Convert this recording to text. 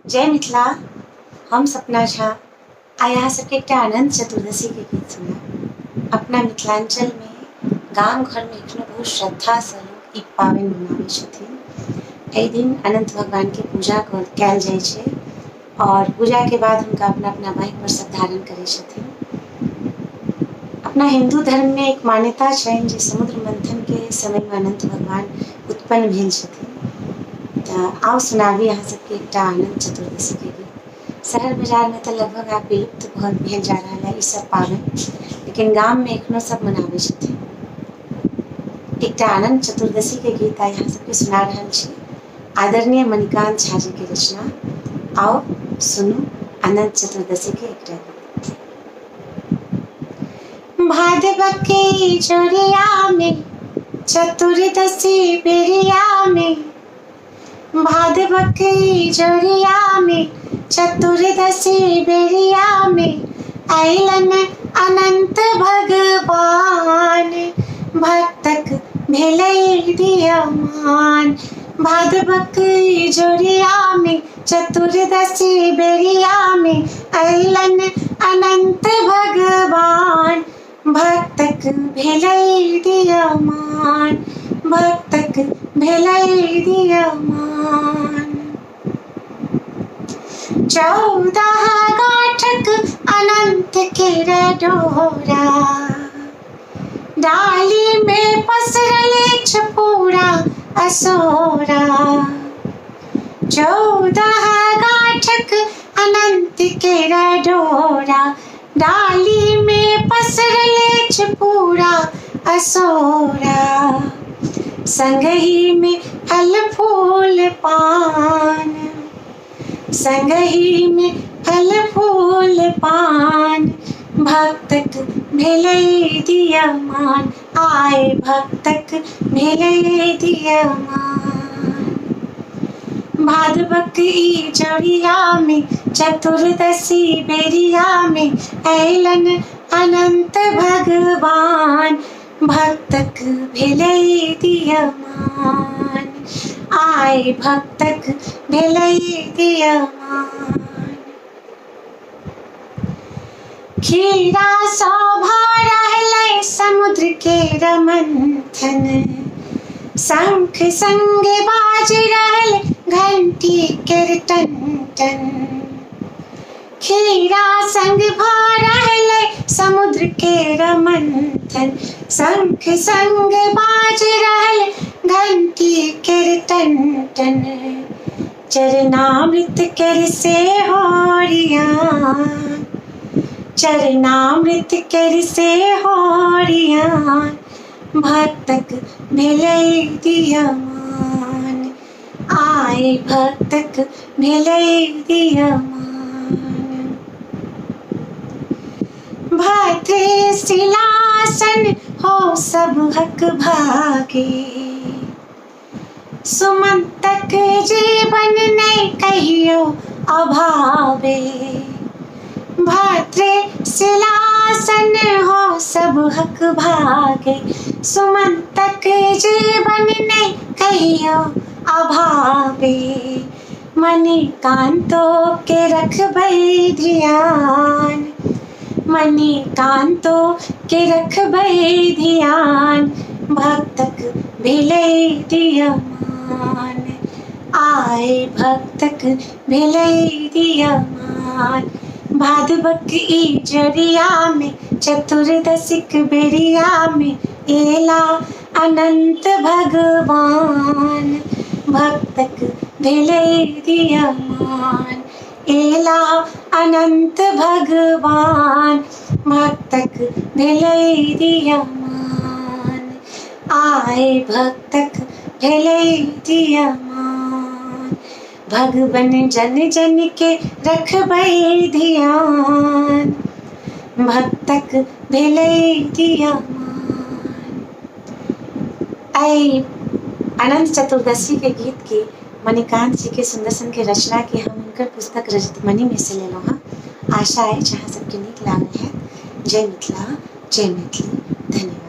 जय मिथिला। हम सपना झा आ यहाँ सबके एकटा अनंत चतुर्दशी के गीत सुना। अपना मिथिलांचल में गाम घर में एखनो बहुत श्रद्धा से लोग ई पावनि मनाबै छथिन। एहि दिन अनंत भगवान के पूजा कयल जाइ छै और पूजा के बाद हुनका अपना अपना बाँहि पर सब धारण करै छथिन। अपना हिंदू धर्म में एक मान्यता छनि जे समुद्र मंथन के समय में अनंत भगवान उत्पन्न भेल छथिन। आओ सुनाबी अहाँ सबके एकटा अनंत चतुर्दशी के गीत। शहर बाजार में तो लगभग आब विलुप्त भेल जा रहा है ई सब पावनि, लेकिन गाम में एखनो सब मनाबै छथिन। एकटा अनंत चतुर्दशी के गीत आई अहाँ सबके सुना रहल छी, आदरणीय मणिकांत झा जी के रचना। आओ सुनू अनंत चतुर्दशी के एकटा गीत। भादव के जोड़िया में चतुर्दशी बेरिया में, भादव के जोड़िया में चतुर्दशी बेरिया में, अइलन अनंत भगवान भक्तक भेलै दियमान। भादव के जोड़िया में चतुर्दशी बेरिया में, अइलन अनंत भगवान भक्तक भेलै दियमान, भक्तक भेलै दियमान। 14 गांठक अनंत केर डोरा, डाली में पसरल छ पूरा असोरा। 14 गांठक अनंत केर डोरा, डाली में पसरल छ पूरा असोरा। संगही में फल फूल पान, संगही में फल फूल पान, भक्तक भेलै दियमान, आय भक्तक भेलै दियमान। भादवक ई जोड़िया में चतुर्दशी बेरिया में, अइलन अनंत भगवान भक्तक भेलै दियमान, आय भक्तक भेलै दियमान। खीरा सँ भरलै समुद्र केर मंथन, शंख संग बाजि रहल घंटी केर टन टन। खीरा संग भरलै समुद्र केर मंथन, शंख संग बाजि रहल घंटी केर टन टन। चरणामृत केर से होरियान, चरणामृत केर से होरियान, भक्तक भेलै दियमान, आय भक्तक भेलै दियमान। भद्र शिलासन हो सबहक भागे, सुमंतक जीवन नै कहियो अभावे। भद्र शिलासन हो सबहक भागे, सुमंतक जीवन नै कहियो अभावे। मणिकांतो के रखबै ध्यान, मणिकांतो के रखबै ध्यान, भक्तक भेलै दियमान, आय भक्तक भेलै दियमान। भादवक ई जोड़िया में चतुर्दशीक बेरिया में, एला अनंत भगवान भक्तक भेलै दियमान, एला अनंत भगवान भक्तक भेलै दियमान, आय भक्तक भेलै दियमान। भगवन जन जन के रखबै ध्यान, भक्तक भेलै दियमान। आई अनंत चतुर्दशी के गीत के मणिकांत जी के सुंदर सन के रचना के हम उनकर पुस्तक रजतमणि में से लेलहुँ हँ। आशा है जहाँ सबके नीक लागल है। जय मिथिला, जय मैथिली, धन्यवाद।